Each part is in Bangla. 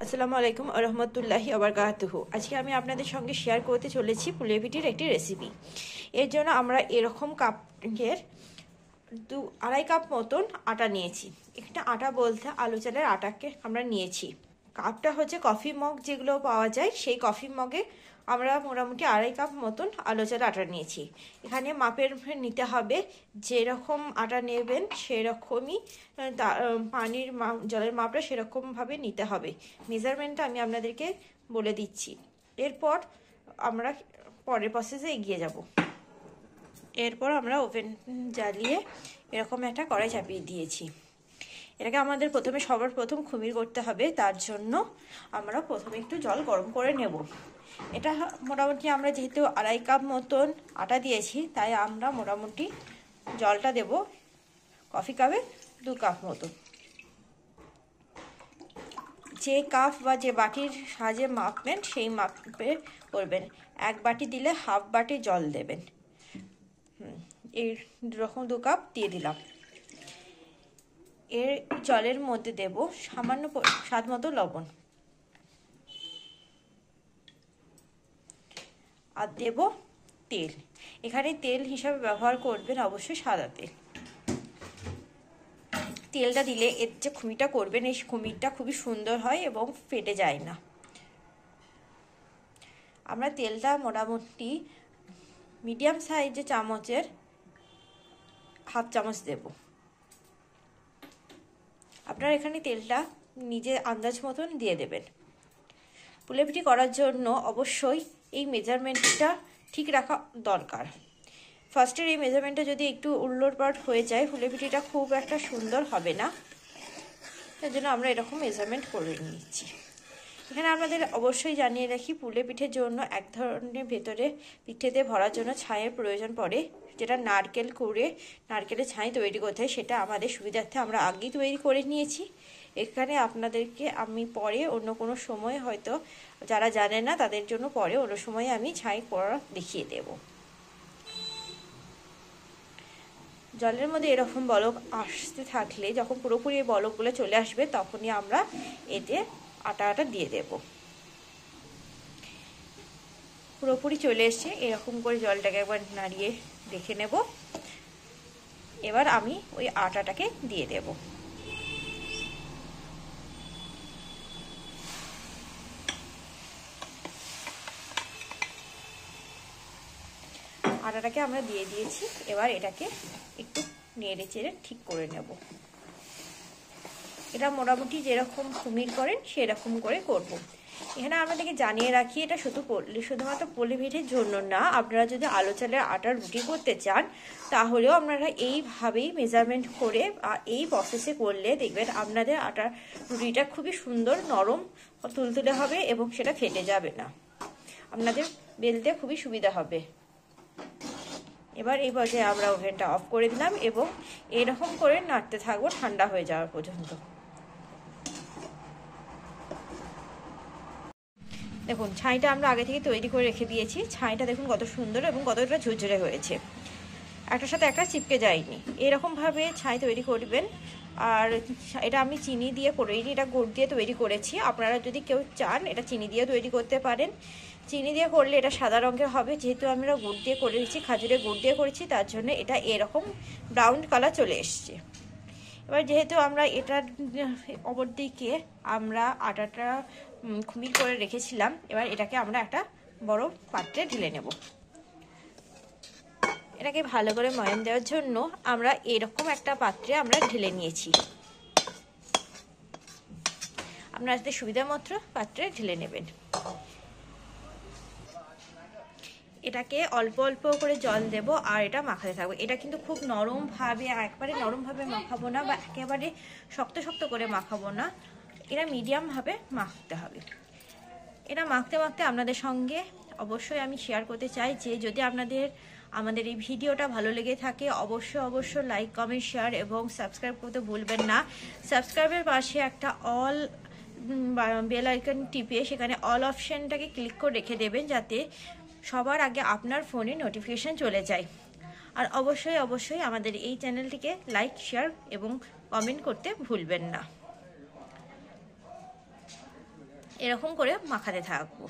আসসালামু আলাইকুম ওয়া রাহমাতুল্লাহি ওয়া বারাকাতুহু। আজকে আমি আপনাদের সঙ্গে শেয়ার করতে চলেছি পুলিয়া পিঠির একটি রেসিপি। এর জন্য আমরা এরকম কাপের 2.5 কাপ মতন আটা নিয়েছি। এখানে আটা বলতে আলু চালের আটাকে আমরা নিয়েছি। কাপটা হচ্ছে কফি মগ যেগুলো পাওয়া যায়, সেই কফি মগে আমরা মোটামুটি 2.5 কাপ মতন আলু চালের আটা নিয়েছি। এখানে মাপের নিতে হবে, যেরকম আটা নেবেন সেরকমই পানির জলের মাপটা সেরকমভাবে নিতে হবে। মেজারমেন্টটা আমি আপনাদেরকে বলে দিচ্ছি। এরপর আমরা পরের প্রসেসে এগিয়ে যাব। এরপর আমরা ওভেন জ্বালিয়ে এরকম একটা কড়াই চাপিয়ে দিয়েছি। এটাকে আমাদের সবার প্রথম খুমির করতে হবে, তার জন্য আমরা প্রথমে একটু জল গরম করে নেব। এটা মোটামুটি আমরা যেহেতু 2.5 কাপ মতন আটা দিয়েছি, তাই আমরা মোটামুটি জলটা দেব কফি কাপে 2 কাপ মতো। যে কাপ বা যে বাটির সাহায্যে মাপবেন সেই মাপে করবেন। 1 বাটি দিলে হাফ বাটি জল দেবেন। এইরকম 2 কাপ দিয়ে দিলাম। এর জলের মধ্যে দেব সামান্য স্বাদ মতো লবণ, আর দেব তেল। এখানে তেল হিসাবে ব্যবহার করবেন অবশ্যই সাদা তেল। তেলটা দিলে এর যে খুমিটা করবেন, এই খুমিটা খুবই সুন্দর হয় এবং ফেটে যায় না। আমরা তেলটা মোটামুটি মিডিয়াম সাইজের চামচের হাফ চামচ দেব। আপনারা এখানে তেলটা নিজের আন্দাজ মতন দিয়ে দেবেন। পুলিয়া পিঠি করার জন্য অবশ্যই এই মেজারমেন্টটা ঠিক রাখা দরকার। ফার্স্টের এই মেজারমেন্টটা যদি একটু উল্টোপাল্ট হয়ে যায়, পুলিয়া পিঠিটা খুব একটা সুন্দর হবে না। তার জন্য আমরা এরকম মেজারমেন্ট করে নিচ্ছি। এখানে আপনাদের অবশ্যই জানিয়ে রাখি, পুলিয়া পিঠের জন্য এক ধরনের ভেতরে পিঠেতে ভরার জন্য ছাইয়ের প্রয়োজন পড়ে, যেটা নারকেল কুড়ে নারকেলের ছাই তৈরি করতে হয়। সেটা আমাদের সুবিধার্থে আমরা আগেই তৈরি করে নিয়েছি। এখানে আপনাদেরকে আমি পরে অন্য কোনো সময়, হয়তো যারা জানেন না তাদের জন্য পরে অন্য সময় আমি ছাই করা দেখিয়ে দেব। জলের মধ্যে এরকম বলক আসতে থাকলে, যখন পুরোপুরি এই বলকগুলো চলে আসবে, তখনই আমরা এতে আটা দিয়ে দেব। পুরোপুরি চলে এসছে, এরকম করে জলটাকে একবার নাড়িয়ে দেখে নেব। এবার আমি ওই আটাটাকে দিয়ে দেব। আটাটাকে আমরা দিয়ে দিয়েছি। এবার এটাকে একটু নেড়ে চেড়ে ঠিক করে নেব। এটা মোটামুটি যেরকম খুমির করেন সেরকম করে করব। এখানে আপনাদেরকে জানিয়ে রাখি, এটা শুধুমাত্র পুলিয়া পিঠের জন্য না, আপনারা যদি আলু চালের আটার রুটি করতে চান তাহলেও আপনারা এইভাবেই মেজারমেন্ট করে এই প্রসেসে করলে দেখবেন আপনাদের আটার রুটিটা খুবই সুন্দর নরম তুলতুলে হবে এবং সেটা ফেটে যাবে না। আপনাদের বেলতে খুবই সুবিধা হবে। এবার এই পর্যায়ে আমরা ওভেনটা অফ করে দিলাম এবং এরকম করে নাড়তে থাকবো ঠান্ডা হয়ে যাওয়ার পর্যন্ত। দেখুন, ছাইটা আমরা আগে থেকে তৈরি করে রেখে দিয়েছি। ছাইটা দেখুন কত সুন্দর এবং কতটা ঝুরঝুরে হয়েছে, একটার সাথে একটা চিপকে যায়নি। এরকমভাবে ছাই তৈরি করবেন। আর এটা আমি চিনি দিয়ে করিনি, এটা গুড় দিয়ে তৈরি করেছি। আপনারা যদি কেউ চান এটা চিনি দিয়ে তৈরি করতে পারেন। চিনি দিয়ে করলে এটা সাদা রঙের হবে, যেহেতু আমরা গুড় দিয়ে করেছি, খাজুরের গুড় দিয়ে করেছি, তার জন্য এটা এরকম ব্রাউন কালার চলে এসছে। এবার যেহেতু আমরা এটার অপর দিকে আমরা আটাটা খুমির করে রেখেছিলাম, এবার এটাকে আমরা একটা বড় পাত্রে ঢেলে নেব। এটাকে ভালো করে ময়ান দেওয়ার জন্য আমরা এরকম একটা পাত্রে আমরা ঢেলে নিয়েছি। আপনাদের সুবিধা মতো পাত্রে ঢেলে নেবেন। এটাকে অল্প অল্প করে জল দেব আর এটা মাখাতে থাকবো। এটা কিন্তু খুব নরমভাবে, একবারে নরমভাবে মাখাবো না বা একেবারে শক্ত শক্ত করে মাখাবো না, এটা মিডিয়ামভাবে মাখতে হবে। এটা মাখতে মাখতে আপনাদের সঙ্গে অবশ্যই আমি শেয়ার করতে চাই যে যদি আমাদের এই ভিডিওটা ভালো লেগে থাকে, অবশ্যই লাইক কমেন্ট শেয়ার এবং সাবস্ক্রাইব করতে ভুলবেন না। সাবস্ক্রাইবের পাশে একটা অল বেল আইকন টিপে সেখানে অল অপশানটাকে ক্লিক করে রেখে দেবেন, যাতে সবার আগে আপনার ফোনে নোটিফিকেশান চলে যায়। আর অবশ্যই আমাদের এই চ্যানেলটিকে লাইক শেয়ার এবং কমেন্ট করতে ভুলবেন না। এরকম করে মাখাতে থাকবো।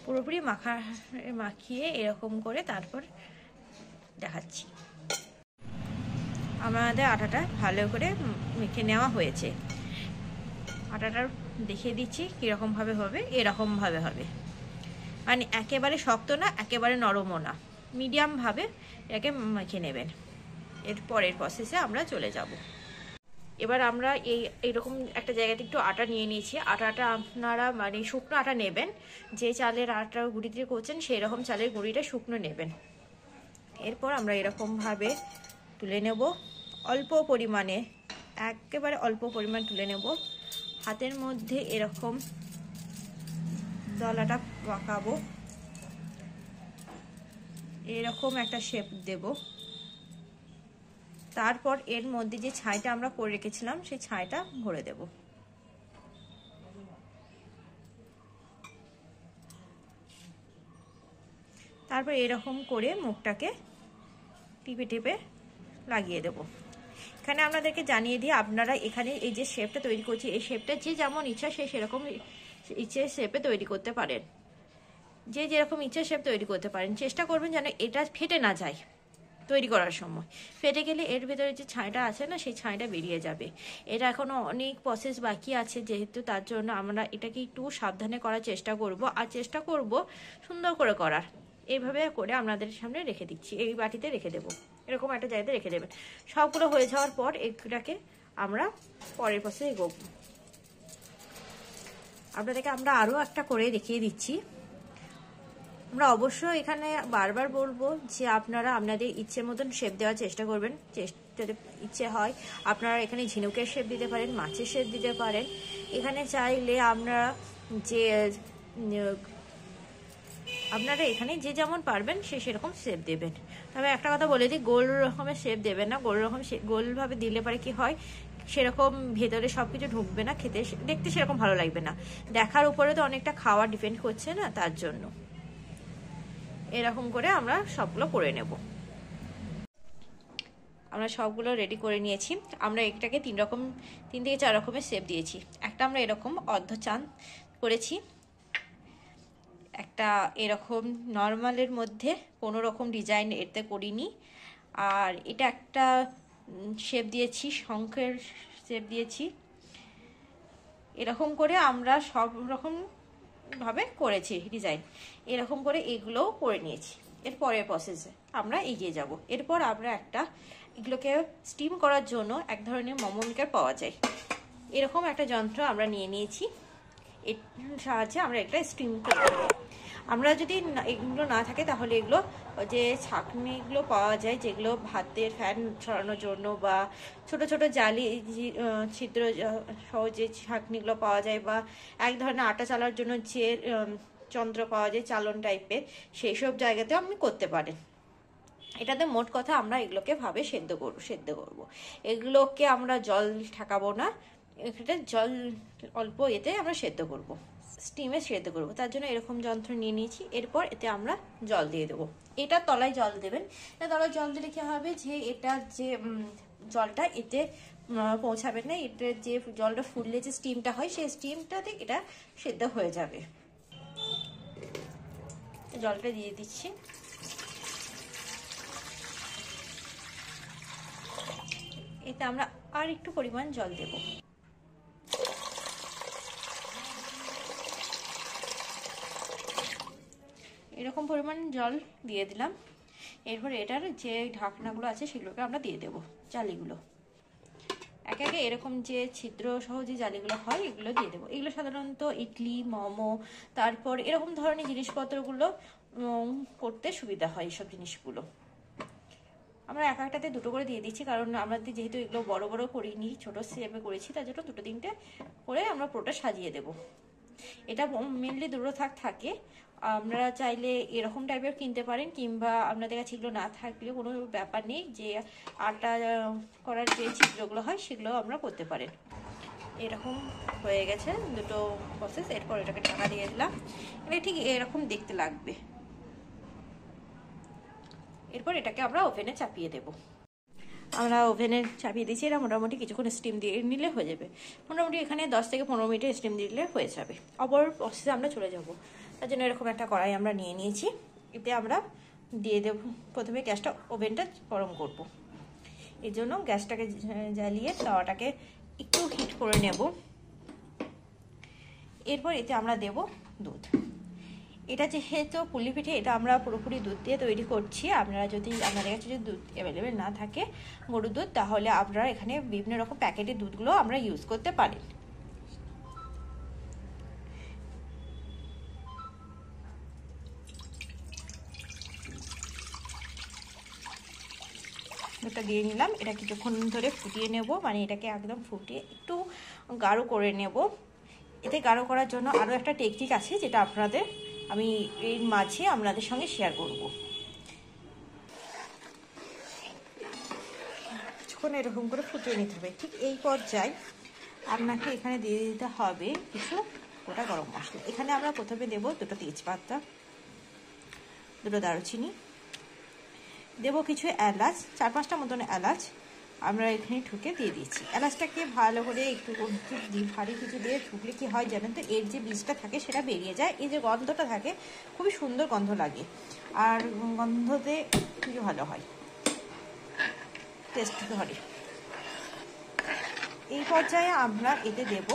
পুরোপুরি মাখিয়ে এরকম করে তারপর দেখাচ্ছি। আমাদের আটাটা ভালো করে মেখে নেওয়া হয়েছে। আটাটা দেখিয়ে দিচ্ছি কীরকমভাবে হবে। এরকমভাবে হবে, মানে একেবারে শক্ত না একেবারে নরমও না, মিডিয়ামভাবে এটাকে মেখে নেবেন। এর পরের প্রসেসে আমরা চলে যাব। এবার আমরা এইরকম একটা জায়গাতে একটু আটা নিয়ে নিয়েছি। আটাটা আপনারা মানে শুকনো আটা নেবেন, যে চালের আটা গুঁড়ি দিয়ে করছেন সেই রকম চালের গুঁড়িটা শুকনো নেবেন। এরপর আমরা এরকমভাবে তুলে নেব, অল্প পরিমাণে, একেবারে অল্প পরিমাণ তুলে নেব। হাতের মধ্যে এরকম দলাটা পাকাবো, এরকম একটা শেপ দেব। তারপর এর মধ্যে যে ছাইটা আমরা করে রেখেছিলাম সেই ছাইটা ভরে দেব। তারপর এরকম করে মুখটাকে টিপে টিপে লাগিয়ে দেব। এখানে আপনাদেরকে জানিয়ে দিই, আপনারা এখানে এই যে শেপটা তৈরি করছি এই শেপটা যে যেমন ইচ্ছা সে সেরকম ইচ্ছে শেপে তৈরি করতে পারেন, যে যেরকম ইচ্ছে শেপ তৈরি করতে পারেন। চেষ্টা করবেন যেন এটা ফেটে না যায় তৈরি করার সময়। ফেটে গেলে এর ভেতরে যে ছাইটা আছে না সেই ছাইটা বেরিয়ে যাবে। এটা এখনো অনেক প্রসেস বাকি আছে, যেহেতু তার জন্য আমরা এটাকে একটু সাবধানে করার চেষ্টা করব, আর চেষ্টা করব সুন্দর করে করার। এইভাবে করে আপনাদের সামনে রেখে দিচ্ছি, এই বাটিতে রেখে দেবো, এরকম একটা জায়গাতে রেখে দেবেন। সবগুলো হয়ে যাওয়ার পর এটাকে আমরা পরের প্রসেসে এগোবো। আপনাদেরকে আমরা আরও একটা করে দেখিয়ে দিচ্ছি। আমরা অবশ্যই এখানে বারবার বলবো যে আপনারা আপনাদের ইচ্ছে মতন শেপ দেওয়ার চেষ্টা করবেন। যদি ইচ্ছে হয় আপনারা এখানে ঝিনুকের শেপ দিতে পারেন, মাছের শেপ দিতে পারেন। এখানে চাইলে আপনারা এখানে যে যেমন পারবেন সেরকম শেপ দেবেন। তবে একটা কথা বলে দিই, গোল রকমের শেপ দেবেন না। গোলভাবে দিলে পরে কি হয়, সেরকম ভেতরে সবকিছু ঢুকবে না, খেতে দেখতে সেরকম ভালো লাগবে না। দেখার উপরে তো অনেকটা খাওয়া ডিপেন্ড করছে না, তার জন্য এরকম করে আমরা সবগুলো করে নেব। আমরা সবগুলো রেডি করে নিয়েছি। আমরা এটাকে 3 থেকে 4 রকমের শেপ দিয়েছি। একটা আমরা এরকম অর্ধ চাঁদ করেছি, একটা এরকম নর্মালের মধ্যে কোনো রকম ডিজাইন এতে করিনি, আর এটা একটা শেপ দিয়েছি, শঙ্খের শেপ দিয়েছি। এরকম করে আমরা সব রকম ভাবে করেছি ডিজাইন। এরকম করে এগুলোও করে নিয়েছি। এরপরের প্রসেসে আমরা এগিয়ে যাব। এরপর আমরা এগুলোকে স্টিম করার জন্য এক ধরনের মোমোমিটার পাওয়া যায়, এরকম একটা যন্ত্র আমরা নিয়ে নিয়েছি। এর সাহায্যে আমরা এটা স্টিম করব। আমরা যদি এগুলো না থাকে তাহলে এগুলো যে ছাঁকনিগুলো পাওয়া যায়, যেগুলো ভাতের ফ্যান ছড়ানোর জন্য বা ছোট ছোট জালি ছিদ্র সহ যে ছাঁকনিগুলো পাওয়া যায়, বা এক ধরনের আটা চালার জন্য যে যন্ত্র পাওয়া যায় চালন টাইপের, সেই সব জায়গাতেও আপনি করতে পারেন। এটাতে মোট কথা আমরা এগুলোকে সেদ্ধ করব। এগুলোকে আমরা জল ঠাকাবো না, এটা জল অল্প এতে আমরা সেদ্ধ করব, স্টিমে সেদ্ধ করব। তার জন্য এরকম যন্ত্র নিয়ে নিয়েছি। এরপর এতে আমরা জল দিয়ে দেবো। এটা তলায় জল দেবেন। এটা তলায় জল দিলে কি হবে, যে এটা যে জলটা এতে পৌঁছাবে না, এটা যে জলটা ফুললে যে স্টিমটা হয় সেই স্টিমটাতে এটা সেদ্ধ হয়ে যাবে। জলটা দিয়ে দিচ্ছি। এতে আমরা আর একটু পরিমাণ জল দেব। এরকম পরিমাণ জল দিয়ে দিলাম। এরপর এটার যে ঢাকনাগুলো আছে সেগুলোকে আমরা দিয়ে দেব, জালিগুলো একে একে এরকম যে ছিদ্র সহ যে জালিগুলো হয় এগুলো দিয়ে দেবো। এগুলো সাধারণত ইডলি, মোমো, তারপর এরকম ধরনের জিনিসপত্রগুলো করতে সুবিধা হয়। এইসব জিনিসগুলো আমরা একটাতে 2টো করে দিয়ে দিচ্ছি, কারণ আমরা যেহেতু এগুলো বড় বড় করিনি, ছোট শেপে করেছি, তার জন্য 2টো 3টে করে আমরা পুরোটা সাজিয়ে দেব। এটা মেনলি 2টো থাকে। আপনারা চাইলে এরকম টাইপের কিনতে পারেন, কিংবা আপনাদের কাছে এগুলো না থাকলে কোনো ব্যাপার নেই, যে আটা করার যে ছিদ্রগুলো হয় সেগুলো আমরা করতে পারেন। এরকম হয়ে গেছে 2টো প্রসেস। এরপর এটাকে ঢাকা দিয়ে দিলাম। এটা ঠিক এরকম দেখতে লাগবে। এরপর এটাকে আমরা ওভেনে চাপিয়ে দেব। আমরা ওভেনে চাপিয়ে দিয়েছি। এটা মোটামুটি কিছুক্ষণ স্টিম দিয়ে নিলে হয়ে যাবে। মোটামুটি এখানে 10 থেকে 15 মিনিটে স্টিম দিলে হয়ে যাবে। অপর প্রসেসে আমরা চলে যাব। তার জন্য এরকম একটা কড়াই আমরা নিয়ে নিয়েছি। এতে আমরা দিয়ে দেব, প্রথমে গ্যাসটা ওভেনটা গরম করব। এর জন্য গ্যাসটাকে জ্বালিয়ে তাওয়াটাকে একটু হিট করে নেব। এরপর এতে আমরা দেব দুধ। এটা যেহেতু পুলি পিঠে, এটা আমরা পুরোপুরি দুধ দিয়ে তৈরি করছি। আপনারা যদি আপনাদের কাছে যদি দুধ অ্যাভেলেবেল না থাকে গরুর দুধ, তাহলে আপনারা এখানে বিভিন্ন রকম প্যাকেটের দুধগুলো আমরা ইউজ করতে পারি। দুধটা দিয়ে নিলাম। এটা কিছুক্ষণ ধরে ফুটিয়ে নেব, মানে এটাকে একদম ফুটিয়ে একটু গাঢ় করে নেব। এতে গাঢ় করার জন্য আরও একটা টেকনিক আছে, যেটা আমি এর মাঝে আপনাদের সঙ্গে শেয়ার করব। কিছুক্ষণ এরকম করে ফুটিয়ে নিতে হবে। ঠিক এই পর্যায়ে আপনাকে এখানে দিয়ে দিতে হবে কিছু গোটা গরম মশলা। এখানে আমরা প্রথমে দেব 2টো তেজপাতা, 2টো দারুচিনি, দেব কিছু এলাচ, 4-5টা মতন এলাচ আমরা এখানে ঠুকে দিয়ে দিয়েছি। এলাচটাকে ভালো করে একটু ভারী কিছু দিয়ে ঠুকলে কি হয় জানেন তো, এর যে বীজটা থাকে সেটা বেরিয়ে যায়। এই যে গন্ধটা থাকে খুবই সুন্দর গন্ধ লাগে, আর গন্ধতে খুবই ভালো হয়, টেস্ট ধরে। এই পর্যায়ে আমরা এতে দেব,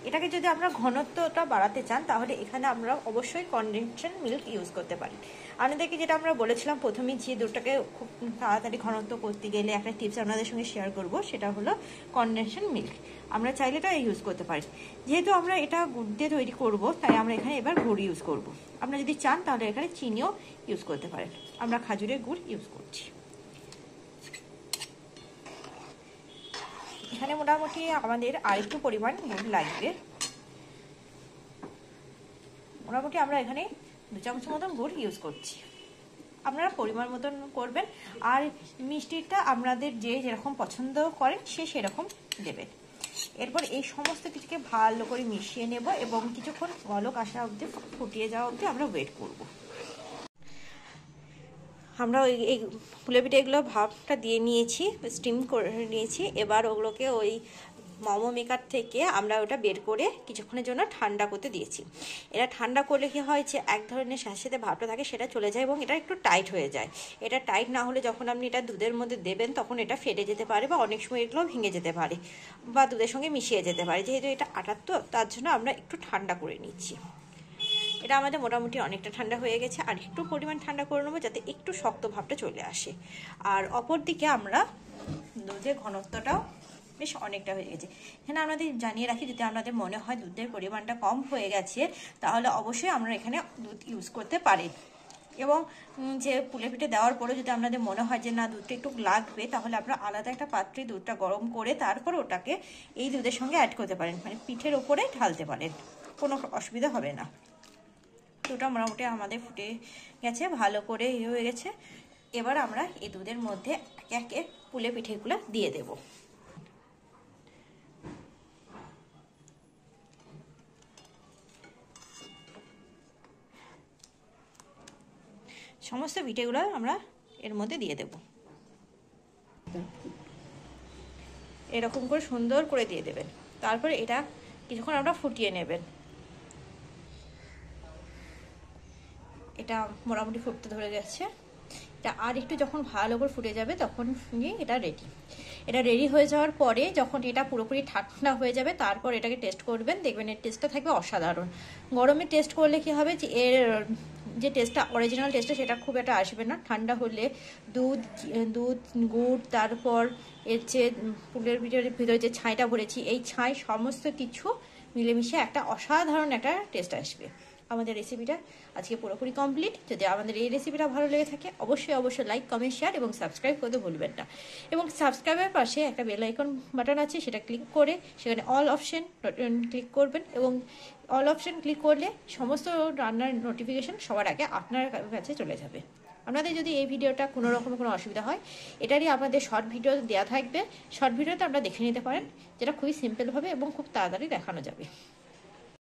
এটাকে যদি আমরা ঘনত্বটা বাড়াতে চান তাহলে এখানে আমরা অবশ্যই কনডেনসড মিল্ক ইউজ করতে পারি। আপনাদেরকে যেটা আমরা বলেছিলাম প্রথমেই, যে দুধটাকে খুব তাড়াতাড়ি ঘনত্ব করতে গেলে একটা টিপস আপনাদের সঙ্গে শেয়ার করব, সেটা হলো কনডেনসড মিল্ক। আমরা চাইলে এটা ইউজ করতে পারি। যেহেতু আমরা এটা গুড় দিয়ে তৈরি করব, তাই আমরা এখানে এবার গুড় ইউজ করব। আপনারা যদি চান তাহলে এখানে চিনিও ইউজ করতে পারেন। আমরা খাজুরের গুড় ইউজ করছি। এখানে মোটামুটি আমাদের আরেকটু পরিমাণ গুড় লাগবে। মোটামুটি আমরা এখানে 2 চামচ মতন গুড় ইউজ করছি। আপনারা পরিমাণ মতন করবেন, আর মিষ্টিটা আপনাদের যে যেরকম পছন্দ করেন সেরকম দেবেন। এরপর এই সমস্ত কিছুকে ভালো করে মিশিয়ে নেব এবং কিছুক্ষণ বলক আসা অবধি, ফুটিয়ে যাওয়া অবধি আমরা ওয়েট করব। আমরা এই পুলি পিঠে এগুলো ভাপটা দিয়ে নিয়েছি, স্টিম করে নিয়েছি। এবার ওগুলোকে ওই মোমো মেকার থেকে আমরা ওটা বের করে কিছুক্ষণের জন্য ঠান্ডা করতে দিয়েছি। এটা ঠান্ডা করলে কি হয় যে এক ধরনের সাথে ভাপটা থাকে সেটা চলে যায় এবং এটা একটু টাইট হয়ে যায়। এটা টাইট না হলে যখন আপনি এটা দুধের মধ্যে দেবেন তখন এটা ফেটে যেতে পারে, বা অনেক সময় এগুলো ভেঙে যেতে পারে, বা দুধের সঙ্গে মিশিয়ে যেতে পারে। যেহেতু এটা আটার তো, তার জন্য আমরা একটু ঠান্ডা করে নিচ্ছি। এটা আমাদের মোটামুটি অনেকটা ঠান্ডা হয়ে গেছে, আর একটু পরিমাণ ঠান্ডা করে নেবো যাতে একটু শক্ত ভাবটা চলে আসে। আর অপর দিকে আমরা দুধের ঘনত্বটাও বেশ অনেকটা হয়ে গেছে। এখানে আপনাদের জানিয়ে রাখি, যদি আপনাদের মনে হয় দুধের পরিমাণটা কম হয়ে গেছে তাহলে অবশ্যই আমরা এখানে দুধ ইউজ করতে পারি। এবং যে পুলি পিঠে দেওয়ার পরে যদি আপনাদের মনে হয় যে না দুধটা একটু লাগবে, তাহলে আপনারা আলাদা একটা পাত্রে দুধটা গরম করে তারপর ওটাকে এই দুধের সঙ্গে অ্যাড করতে পারেন, মানে পিঠের ওপরে ঢালতে পারেন, কোনো অসুবিধা হবে না। দুধটা মোটামুটি আমাদের ফুটে গেছে, ভালো করে হয়ে গেছে। এবার আমরা এই দুধের মধ্যে একে একে পুলি পিঠেগুলো দিয়ে দেব। সমস্ত পিঠেগুলো আমরা এর মধ্যে দিয়ে দেব। এরকম করে সুন্দর করে দিয়ে দেবেন। তারপরে এটা কিছুক্ষণ আমরা ফুটিয়ে নেবেন। এটা মোটামুটি ফুটতে ধরে গেছে। এটা আর একটু যখন ভালো করে ফুটে যাবে তখন এটা রেডি। এটা রেডি হয়ে যাওয়ার পরে যখন এটা পুরোপুরি ঠান্ডা হয়ে যাবে তারপর এটাকে টেস্ট করবেন, দেখবেন এর টেস্টটা থাকবে অসাধারণ। গরমে টেস্ট করলে কি হবে যে এর যে টেস্টটা, অরিজিনাল টেস্টটা, সেটা খুব একটা আসবে না। ঠান্ডা হলে দুধ গুড়, তারপর এর যে পুলের ভিতরে যে ছাইটা ভরেছি, এই ছাই সমস্ত কিছু মিলেমিশে একটা অসাধারণ একটা টেস্ট আসবে। আমাদের রেসিপিটা আজকে পুরোপুরি কমপ্লিট। যদি আমাদের এই রেসিপিটা ভালো লেগে থাকে অবশ্যই লাইক, কমেন্ট, শেয়ার এবং সাবস্ক্রাইব করতে ভুলবেন না। এবং সাবস্ক্রাইবের পাশে একটা বেল আইকন বাটন আছে, সেটা ক্লিক করে সেখানে অল অপশন ক্লিক করবেন, এবং অল অপশন ক্লিক করলে সমস্ত রান্নার নোটিফিকেশন সবার আগে আপনার কাছে চলে যাবে। আপনাদের যদি এই ভিডিওটা কোনো রকম কোনো অসুবিধা হয়, এটারই আপনাদের শর্ট ভিডিও দেওয়া থাকবে, শর্ট ভিডিওতে আপনারা দেখে নিতে পারেন, যেটা খুবই সিম্পলভাবে এবং খুব তাড়াতাড়ি দেখানো যাবে।